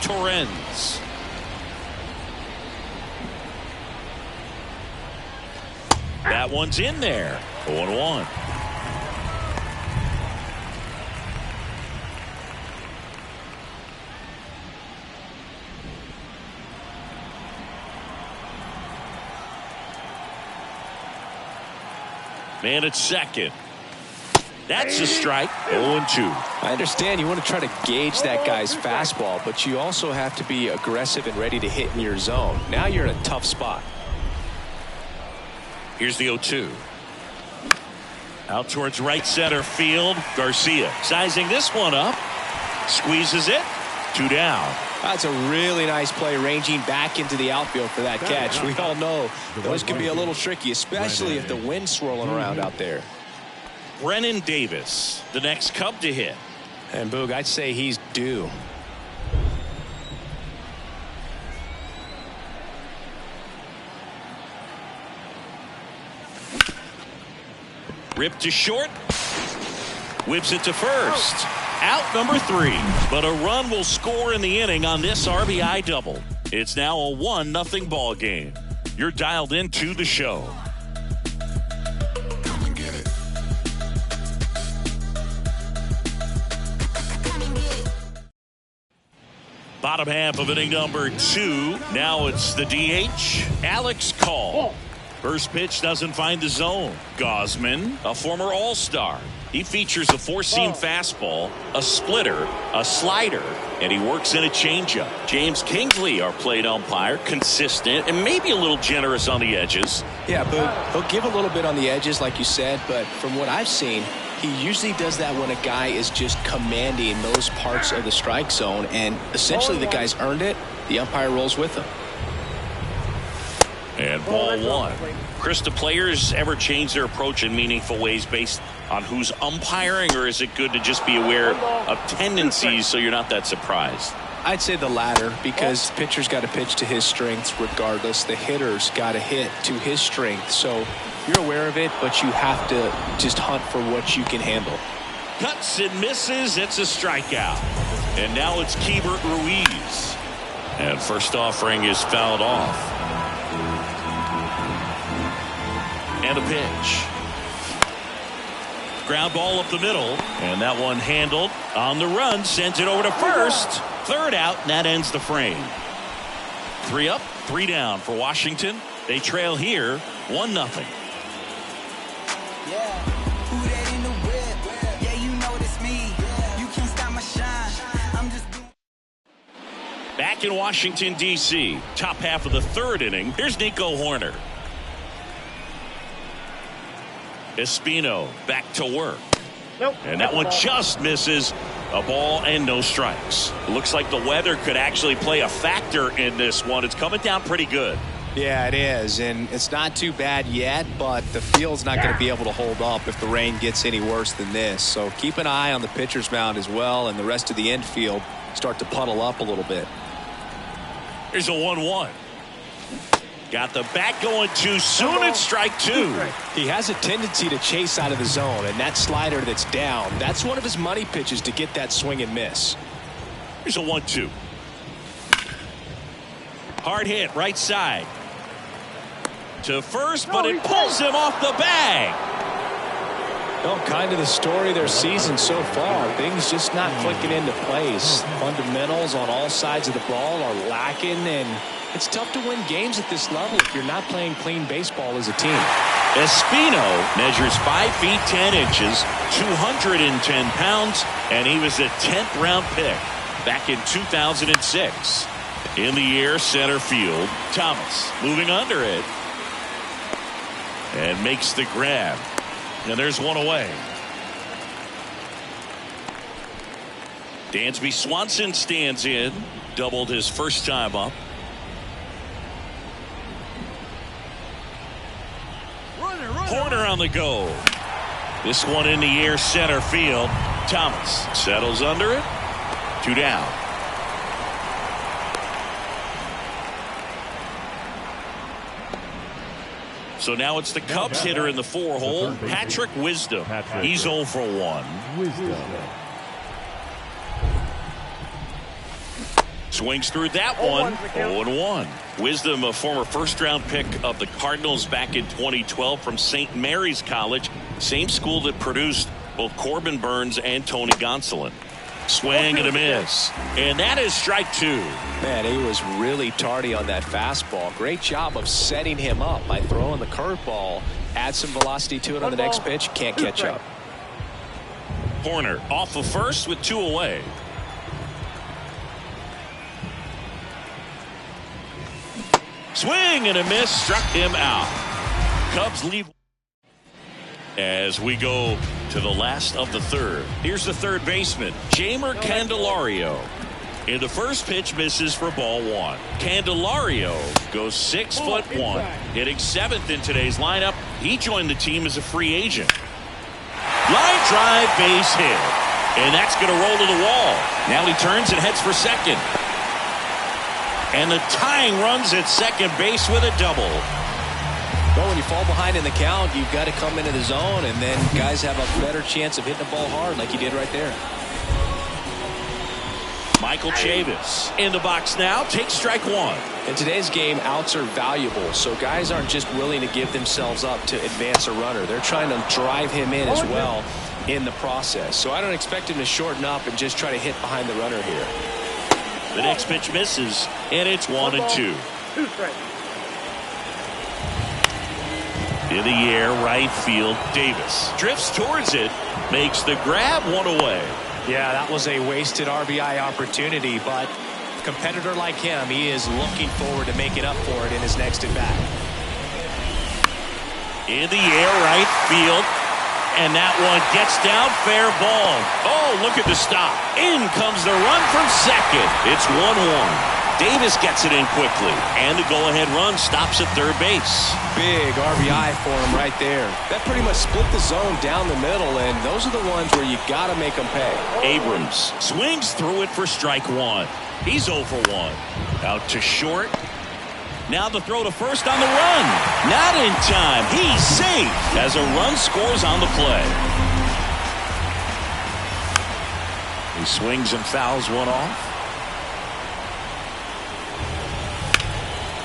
Torrens. That one's in there. 0-1. Man at second. That's a strike. 0-2. I understand you want to try to gauge that guy's fastball, but you also have to be aggressive and ready to hit in your zone. Now you're in a tough spot. Here's the 0-2. Out towards right center field. Garcia sizing this one up. Squeezes it. 2 down. That's a really nice play, ranging back into the outfield for that catch. We all know those can be a little tricky, especially if the wind's swirling around out there. Brennan Davis, the next Cub to hit. And Boog, I'd say he's due. Ripped to short. Whips it to first. Out number 3. But a run will score in the inning on this RBI double. It's now a 1-0 ball game. You're dialed into the show. Come and get it. Bottom half of inning number 2. Now it's the DH, Alex Call. First pitch doesn't find the zone. Gosman, a former All-Star. He features a four-seam fastball, a splitter, a slider, and he works in a changeup. James Kingsley, our plate umpire, consistent and maybe a little generous on the edges. Yeah, but he'll give a little bit on the edges, like you said, but from what I've seen, he usually does that when a guy is just commanding those parts of the strike zone, and essentially the guy's earned it. The umpire rolls with him. And ball 1. Chris, do players ever change their approach in meaningful ways based on who's umpiring, or is it good to just be aware of tendencies so you're not that surprised? I'd say the latter, because the pitcher's got to pitch to his strengths regardless. The hitter's got to hit to his strength. So you're aware of it, but you have to just hunt for what you can handle. Cuts and misses. It's a strikeout. And now it's Keibert Ruiz. And first offering is fouled off. And a pitch. Ground ball up the middle, and that one handled on the run, sends it over to first. Third out, and that ends the frame. 3 up, 3 down for Washington. They trail here 1-0. Back in Washington, D.C., top half of the 3rd inning. Here's Nico Hoerner. Espino back to work. And that one just misses. A ball and no strikes. Looks like the weather could actually play a factor in this one. It's coming down pretty good. Yeah, it is, and it's not too bad yet, but the field's not going to be able to hold up if the rain gets any worse than this. So keep an eye on the pitcher's mound as well, and the rest of the infield start to puddle up a little bit. Here's a 1-1. Got the bat going too soon. It's strike 2. He has a tendency to chase out of the zone, and that slider that's down, that's one of his money pitches to get that swing and miss. Here's a 1-2. Hard hit right side. To first, but it pulls him off the bag. Well, kind of the story of their season so far. Things just not clicking into place. Fundamentals on all sides of the ball are lacking, and it's tough to win games at this level if you're not playing clean baseball as a team. Espino measures 5 feet 10 inches, 210 pounds, and he was a 10th round pick back in 2006. In the air, center field. Thomas moving under it and makes the grab. And there's one away. Dansby Swanson stands in. Doubled his first time up. Hoerner on the go. This one in the air, center field. Thomas settles under it. 2 down. So now it's the Cubs hitter in the 4-hole, Patrick Wisdom. He's 0 for 1. Swings through that one. 0-1. Wisdom, a former first-round pick of the Cardinals back in 2012 from St. Mary's College, same school that produced both Corbin Burns and Tony Gonsolin. Swing and a miss. And that is strike 2. Man, he was really tardy on that fastball. Great job of setting him up by throwing the curveball. Add some velocity to it on the next pitch. Can't catch up. Horner off of first with 2 away. Swing and a miss. Struck him out. Cubs lead as we go to the last of the third. Here's the third baseman, Jeimer Candelario. In the first pitch, misses for ball 1. Candelario goes 6'1", hitting 7th in today's lineup. He joined the team as a free agent. Line drive, base hit. And that's going to roll to the wall. Now he turns and heads for second. And the tying runs at second base with a double. Well, when you fall behind in the count, you've got to come into the zone, and then guys have a better chance of hitting the ball hard like he did right there. Michael Chavis in the box now, takes strike 1. In today's game, outs are valuable, so guys aren't just willing to give themselves up to advance a runner. They're trying to drive him in as well in the process. So I don't expect him to shorten up and just try to hit behind the runner here. The next pitch misses, and it's 1-2. In the air, right field, Davis drifts towards it, makes the grab, 1 away. Yeah, that was a wasted RBI opportunity, but a competitor like him, he is looking forward to making up for it in his next at-bat. In the air, right field, and that one gets down, fair ball. Oh, look at the stop. In comes the run from second. It's 1-1. Davis gets it in quickly, and the go-ahead run stops at third base. Big RBI for him right there. That pretty much split the zone down the middle, and those are the ones where you got to make them pay. Abrams swings through it for strike 1. He's 0 for 1. Out to short. Now the throw to first on the run. Not in time. He's safe as a run scores on the play. He swings and fouls one off.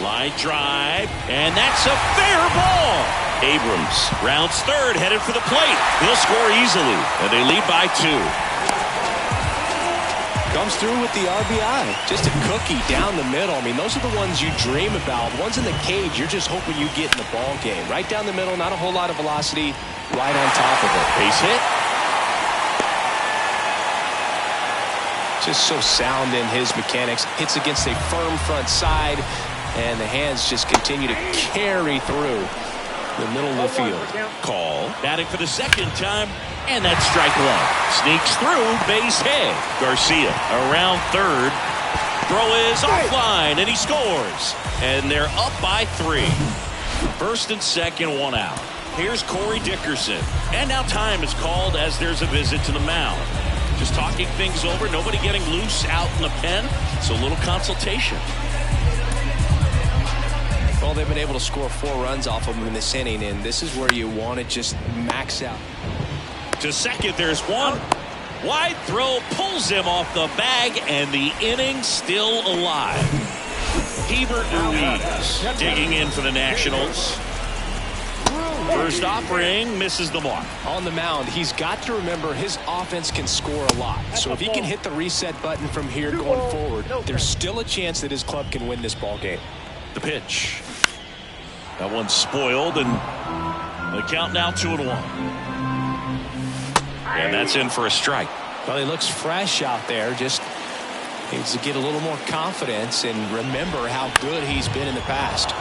Line drive, and that's a fair ball. Abrams rounds third, headed for the plate. He'll score easily, and they lead by 2. Comes through with the RBI. Just a cookie down the middle. I mean, those are the ones you dream about. Ones in the cage, you're just hoping you get in the ball game. Right down the middle, not a whole lot of velocity, right on top of it. Base hit. Just so sound in his mechanics. Hits against a firm front side, and the hands just continue to carry through the middle of the field. Call. Batting for the second time, and that's strike 1. Sneaks through, base hit. Garcia around third. Throw is offline, and he scores. And they're up by 3. First and second, 1 out. Here's Corey Dickerson. And now time is called as there's a visit to the mound. Just talking things over, nobody getting loose out in the pen, so a little consultation. Well, they've been able to score 4 runs off of them in this inning, and this is where you want to just max out. To second, there's one. Wide throw pulls him off the bag, and the inning still alive. Hebert Ruiz digging in for the Nationals. First offering misses the mark. On the mound, he's got to remember his offense can score a lot. So if he can hit the reset button from here going forward, there's still a chance that his club can win this ball game. The pitch. That one's spoiled, and the count now 2-1. And that's in for a strike. Well, he looks fresh out there. Just needs to get a little more confidence and remember how good he's been in the past.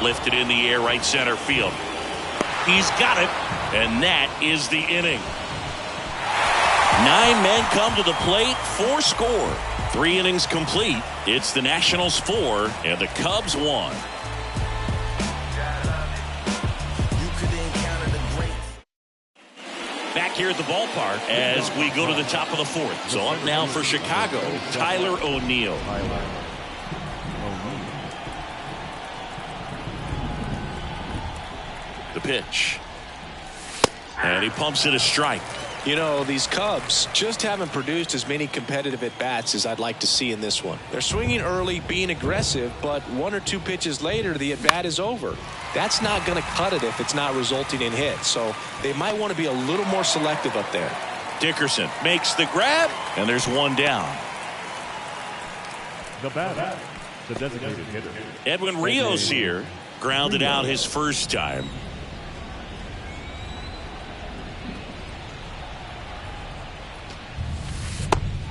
Lifted in the air, right center field. He's got it, and that is the inning. 9 men come to the plate, 4 score. 3 innings complete. It's the Nationals 4 and the Cubs 1. Back here at the ballpark as we go to the top of the 4th. So up now for Chicago, Tyler O'Neill. The pitch. And he pumps it a strike. You know, these Cubs just haven't produced as many competitive at-bats as I'd like to see in this one. They're swinging early, being aggressive, but 1 or 2 pitches later, the at-bat is over. That's not going to cut it if it's not resulting in hits. So they might want to be a little more selective up there. Dickerson makes the grab, and there's one down. The batter, the designated hitter. Edwin Rios here, grounded out his first time.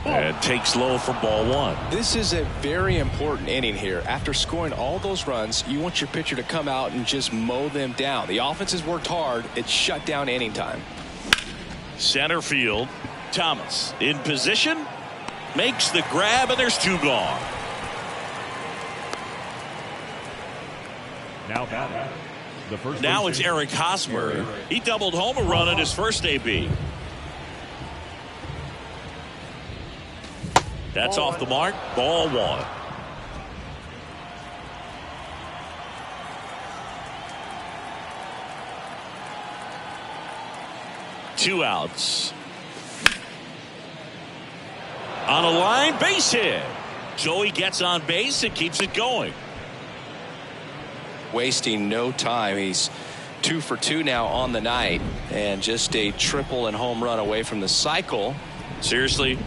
And takes low for ball 1. This is a very important inning here. After scoring all those runs, you want your pitcher to come out and just mow them down. The offense has worked hard. It's shut down inning time. Center field, Thomas in position, makes the grab, and there's 2 gone. Now batting, the first. Now it's Eric Hosmer. He doubled home a run at his first AB. That's off the mark. Ball 1. Two outs. On a line, base hit. Joey gets on base and keeps it going. Wasting no time. He's 2 for 2 now on the night, and just a triple and home run away from the cycle. Seriously,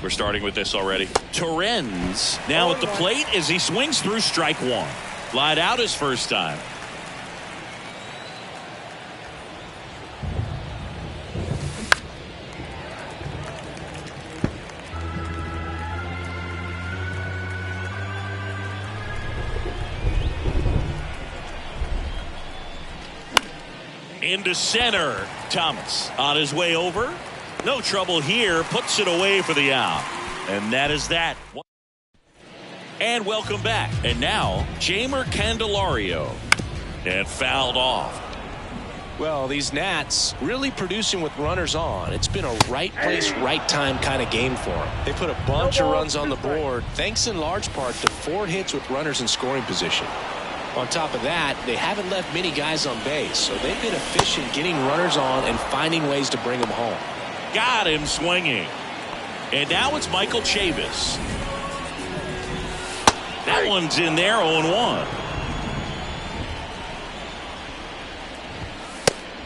we're starting with this already. Torrens now at the plate as he swings through strike 1. Lied out his first time. Into center. Thomas on his way over. No trouble here. Puts it away for the out. And that is that. And welcome back. And now, Jeimer Candelario. And fouled off. Well, these Nats really producing with runners on. It's been a right place, right time kind of game for them. They put a bunch of runs on the board, thanks in large part to 4 hits with runners in scoring position. On top of that, they haven't left many guys on base, so they've been efficient getting runners on and finding ways to bring them home. Got him swinging. And now it's Michael Chavis. That one's in there, 0-1.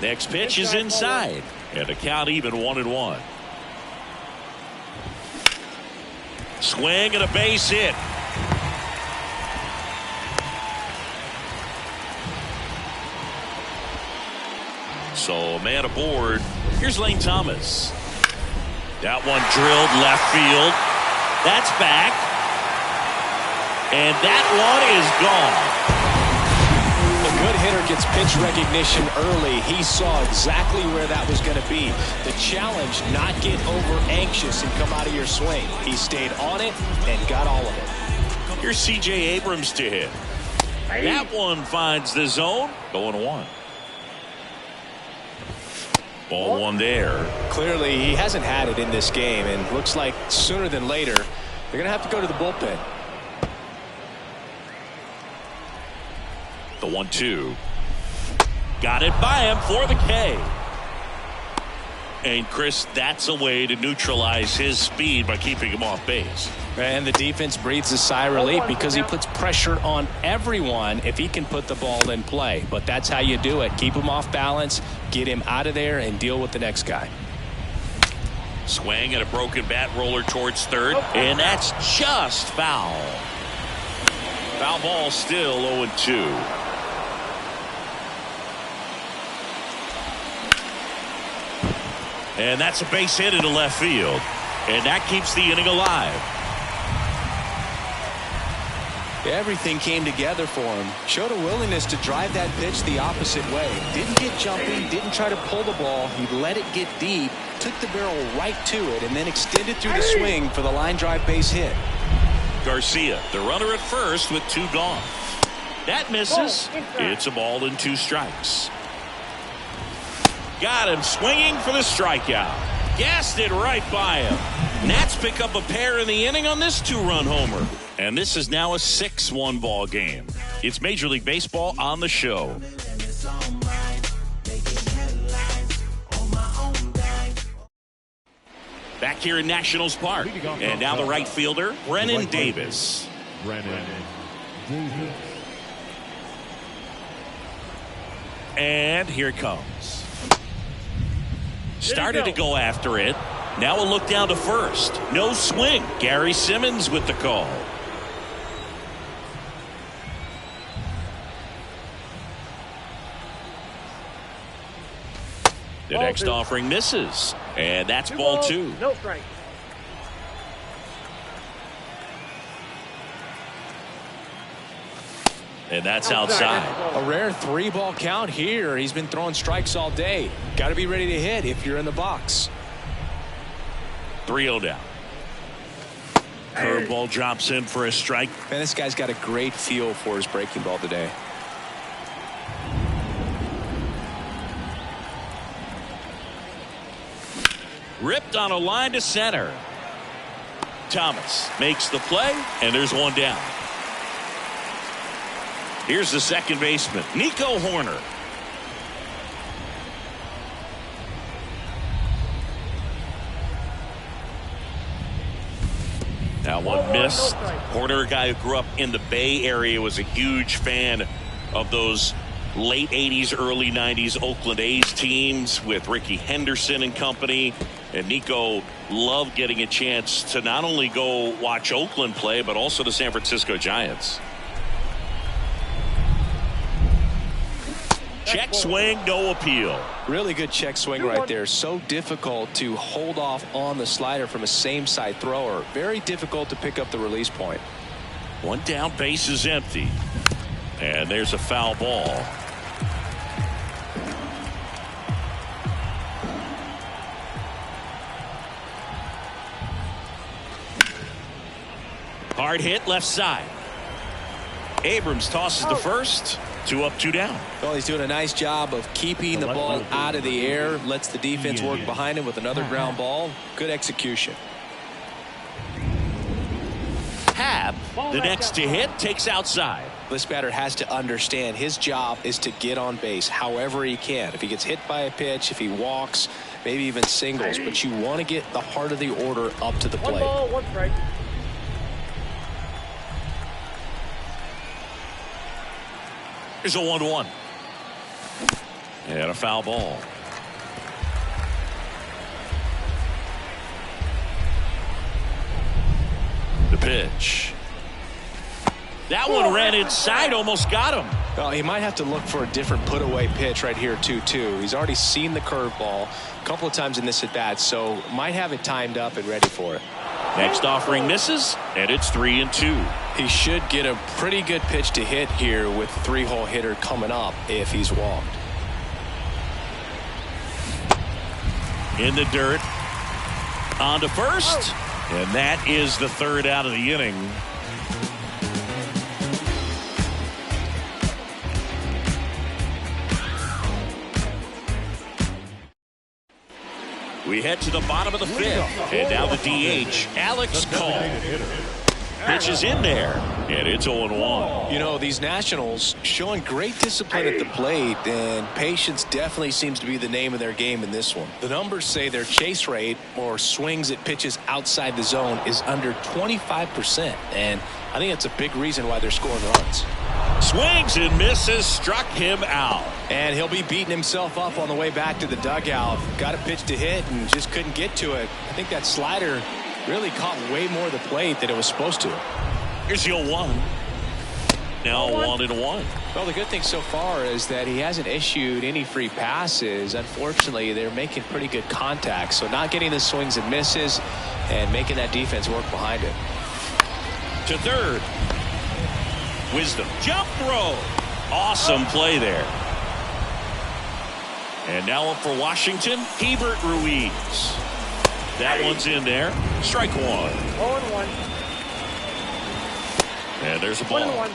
Next pitch is inside. And the count even 1-1. Swing and a base hit. So a man aboard. Here's Lane Thomas. That one drilled left field. That's back. And that one is gone. A good hitter gets pitch recognition early. He saw exactly where that was going to be. The challenge, not get over anxious and come out of your swing. He stayed on it and got all of it. Here's C.J. Abrams to hit. That one finds the zone. Going 1. Ball 1 there. Clearly, he hasn't had it in this game, and looks like sooner than later, they're going to have to go to the bullpen. The 1-2. Got it by him for the K. And Chris, that's a way to neutralize his speed by keeping him off base. And the defense breathes a sigh of relief because he puts pressure on everyone if he can put the ball in play. But that's how you do it. Keep him off balance, get him out of there, and deal with the next guy. Swing and a broken bat roller towards third. And that's just foul. Foul ball still 0-2. And that's a base hit into left field. And that keeps the inning alive. Everything came together for him. Showed a willingness to drive that pitch the opposite way. Didn't get jumpy, didn't try to pull the ball. He let it get deep, took the barrel right to it, and then extended through the swing for the line drive base hit. Garcia, the runner at first with 2 gone. That misses. It's a ball and 2 strikes. Got him swinging for the strikeout. Gassed it right by him. Nats pick up a pair in the inning on this 2-run homer. And this is now a 6-1 ball game. It's Major League Baseball on the show. Back here in Nationals Park. And now the right fielder, Brennan Davis. Brennan Davis. And here it comes. Started to go after it. Now a look down to first. No swing. Gary Simmons with the call. The next offering misses. And that's ball two. No strike. And that's outside. A rare 3-ball count here. He's been throwing strikes all day. Got to be ready to hit if you're in the box. 3-0 down. Curveball drops in for a strike. Man, this guy's got a great feel for his breaking ball today. Ripped on a line to center. Thomas makes the play, and there's one down. Here's the second baseman, Nico Horner. Now one missed. Horner, a guy who grew up in the Bay Area, was a huge fan of those late 80s, early 90s Oakland A's teams with Ricky Henderson and company. And Nico loved getting a chance to not only go watch Oakland play, but also the San Francisco Giants. Check swing, no appeal. Really good check swing right there. So difficult to hold off on the slider from a same side thrower. Very difficult to pick up the release point. One down, base is empty. And there's a foul ball. Hard hit left side. Abrams tosses the first. 2 up, 2 down. Well, he's doing a nice job of keeping the ball out of the air. Lets the defense work behind him with another ground ball. Good execution. Happ, the next to hit, takes outside. This batter has to understand his job is to get on base however he can. If he gets hit by a pitch, if he walks, maybe even singles. But you want to get the heart of the order up to the plate. 1 ball, 1 strike. Here's a 1-1. And a foul ball. The pitch. That one ran inside, almost got him. Well, he might have to look for a different put-away pitch right here, 2-2. He's already seen the curveball a couple of times in this at-bat, so might have it timed up and ready for it. Next offering misses, and it's 3-2. He should get a pretty good pitch to hit here with 3-hole hitter coming up if he's walked. In the dirt. On to first. And that is the third out of the inning. We head to the bottom of the fifth. And now the DH, Alex Call. Pitch is in there. And it's 0-1. You know, these Nationals showing great discipline at the plate, and patience definitely seems to be the name of their game in this one. The numbers say their chase rate, or swings at pitches outside the zone, is under 25%. And I think that's a big reason why they're scoring runs. Swings and misses, struck him out. And he'll be beating himself up on the way back to the dugout. Got a pitch to hit and just couldn't get to it. I think that slider really caught way more of the plate than it was supposed to. Here's the 0-1. Now 1-1. Well, the good thing so far is that he hasn't issued any free passes. Unfortunately, they're making pretty good contact. So not getting the swings and misses and making that defense work behind it. To third. Wisdom. Jump throw. Awesome play there. And now up for Washington, Hebert Ruiz. That one's in there. Strike 1. 0-1. And there's a ball. 1-1.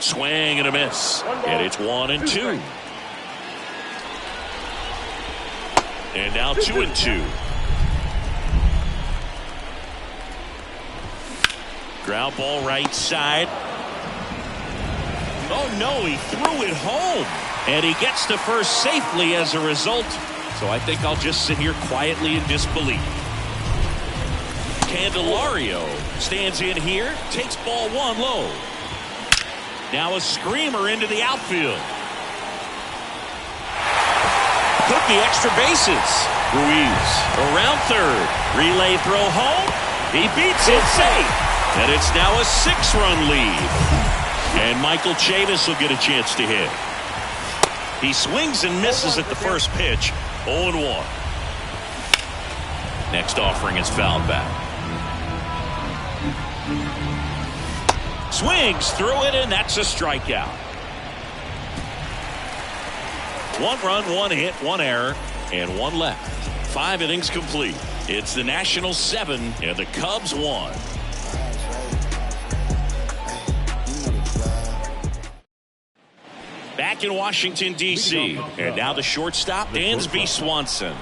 Swing and a miss. And it's 1-2. And now 2-2. Ground ball right side. Oh no, he threw it home. And he gets to first safely as a result. So I think I'll just sit here quietly in disbelief. Candelario stands in here, takes ball one low. Now a screamer into the outfield. Could be extra bases. Ruiz around third. Relay throw home. He beats it safe. And it's now a 6-run lead. And Michael Chavis will get a chance to hit. He swings and misses at the first pitch. 0-1. Next offering is fouled back. Swings through it, and that's a strikeout. 1 run, 1 hit, 1 error, and 1 left. 5 innings complete. It's the Nationals 7 and the Cubs 1. Back in Washington, D.C. And now the shortstop, Dansby Swanson.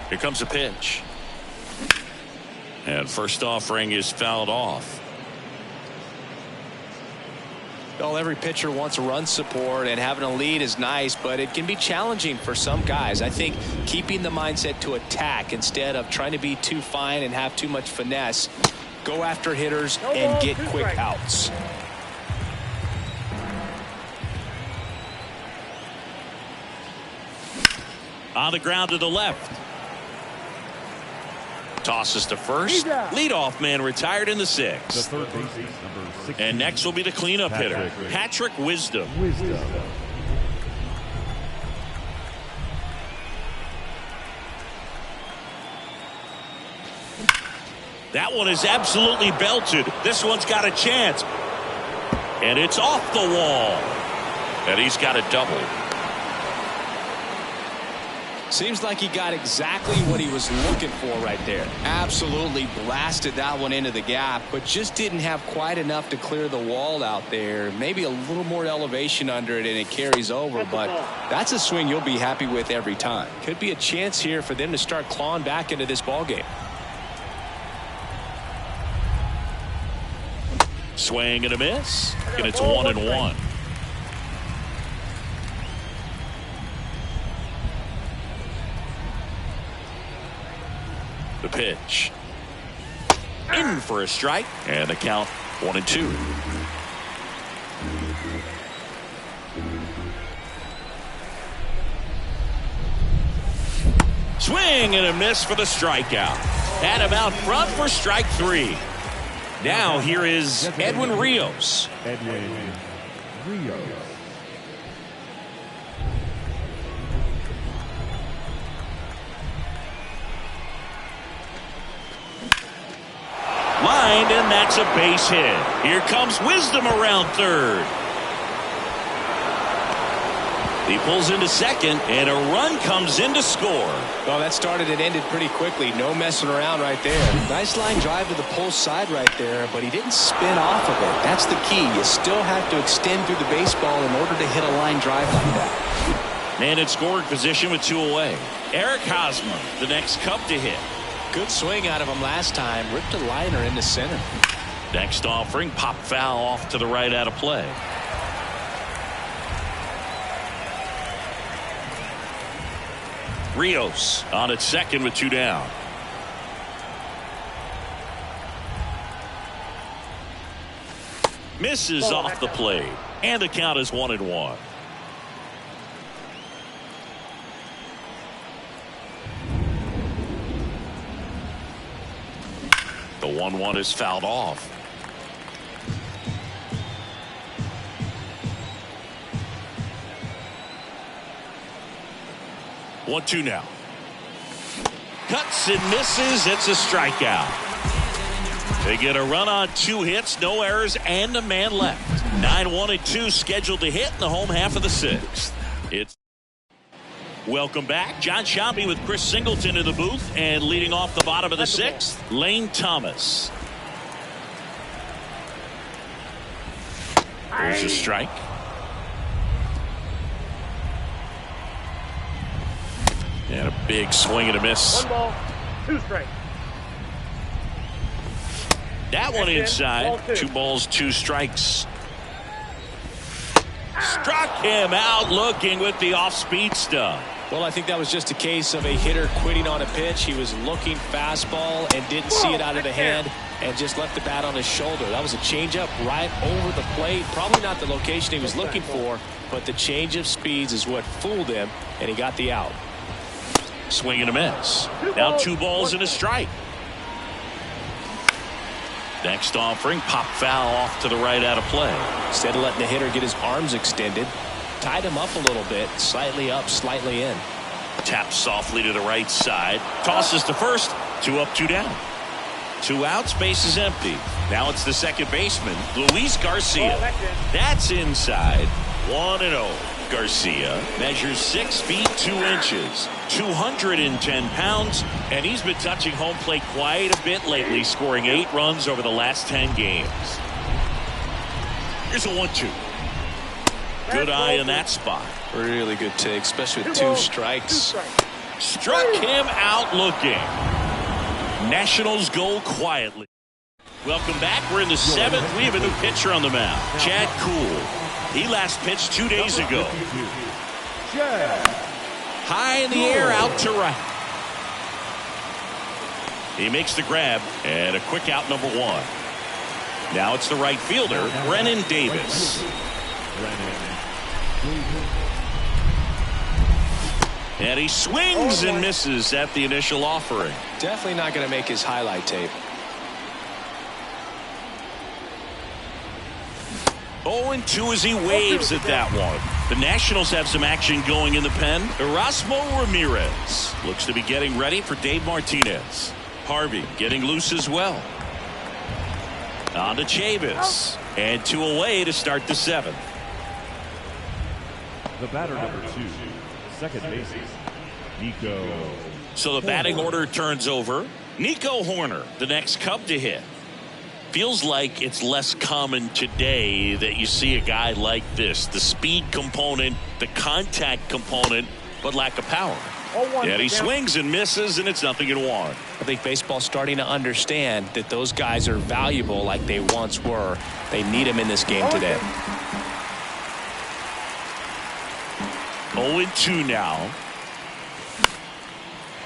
Here comes a pitch. And first offering is fouled off. Well, every pitcher wants run support, and having a lead is nice, but it can be challenging for some guys. I think keeping the mindset to attack instead of trying to be too fine and have too much finesse. Go after hitters and get quick outs. On the ground to the left. Tosses to first. Leadoff man retired in the 6th. And next will be the cleanup hitter, Patrick Wisdom. That one is absolutely belted. This one's got a chance. And it's off the wall. And he's got a double. Seems like he got exactly what he was looking for right there. Absolutely blasted that one into the gap, but just didn't have quite enough to clear the wall out there. Maybe a little more elevation under it and it carries over, but that's a swing you'll be happy with every time. Could be a chance here for them to start clawing back into this ball game. Swing and a miss, and it's 1-1. The pitch. In for a strike, and the count 1-2. Swing and a miss for the strikeout. Had him out front for strike 3. Now here is Edwin Rios. Lined, and that's a base hit. Here comes Wisdom around third. He pulls into second, and a run comes in to score. Well, that started and ended pretty quickly. No messing around right there. Nice line drive to the pull side right there, but he didn't spin off of it. That's the key. You still have to extend through the baseball in order to hit a line drive like that. And in scoring position with 2 away. Eric Hosmer, the next Cub to hit. Good swing out of him last time. Ripped a liner in the center. Next offering, pop foul off to the right out of play. Rios on at second with 2 down. Misses off the plate, and the count is 1-1. The 1-1 is fouled off. One, 2 now. Cuts and misses. It's a strikeout. They get a run on 2 hits, no errors, and a man left. 9-1-2 scheduled to hit in the home half of the 6th. It's welcome back. John Sciambi with Chris Singleton in the booth, and leading off the bottom of the 6th, Lane Thomas. There's a strike. And a big swing and a miss. 1 ball, 2 strikes. That one inside. 2 balls, 2 strikes. Struck him out looking with the off-speed stuff. Well, I think that was just a case of a hitter quitting on a pitch. He was looking fastball and didn't see it out of the hand and just left the bat on his shoulder. That was a changeup right over the plate. Probably not the location he was looking for, but the change of speeds is what fooled him, and he got the out. Swing and a miss. Now 2 balls and a strike. Next offering, pop foul off to the right out of play. Instead of letting the hitter get his arms extended, tied him up a little bit, slightly up, slightly in. Taps softly to the right side. Tosses to first. 2 up, 2 down. 2 outs, base is empty. Now it's the second baseman, Luis Garcia. That's inside. 1-0. Garcia measures 6 feet 2 inches, 210 pounds, and he's been touching home plate quite a bit lately, scoring 8 runs over the last 10 games. Here's a 1-2. Good eye in that spot. Really good take, especially with 2 strikes. Struck him out looking. Nationals go quietly. Welcome back. We're in the 7th. We have a new pitcher on the mound, Chad Kuhl. He last pitched 2 days ago. High in the air, out to right. He makes the grab, and a quick out, number 1. Now it's the right fielder, Brennan Davis. And he swings and misses at the initial offering. Definitely not going to make his highlight tape. 0-2 as he waves at that one. The Nationals have some action going in the pen. Erasmo Ramirez looks to be getting ready for Dave Martinez. Harvey getting loose as well. On to Chavis. And 2 away to start the 7th. The batter, number 2, second baseman, Nico. So the batting order turns over. Nico Horner, the next Cub to hit. Feels like it's less common today that you see a guy like this. The speed component, the contact component, but lack of power. And he swings and misses, and it's 0-1. I think baseball's starting to understand that those guys are valuable like they once were. They need them in this game today. 0-2 now.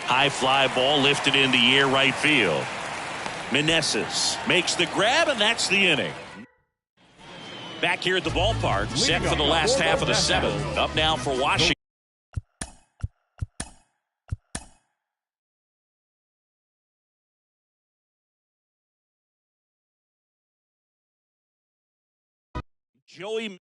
High fly ball lifted in the air right field. Meneses makes the grab, and that's the inning. Back here at the ballpark, set for the last half of the 7th. Up now for Washington. Joey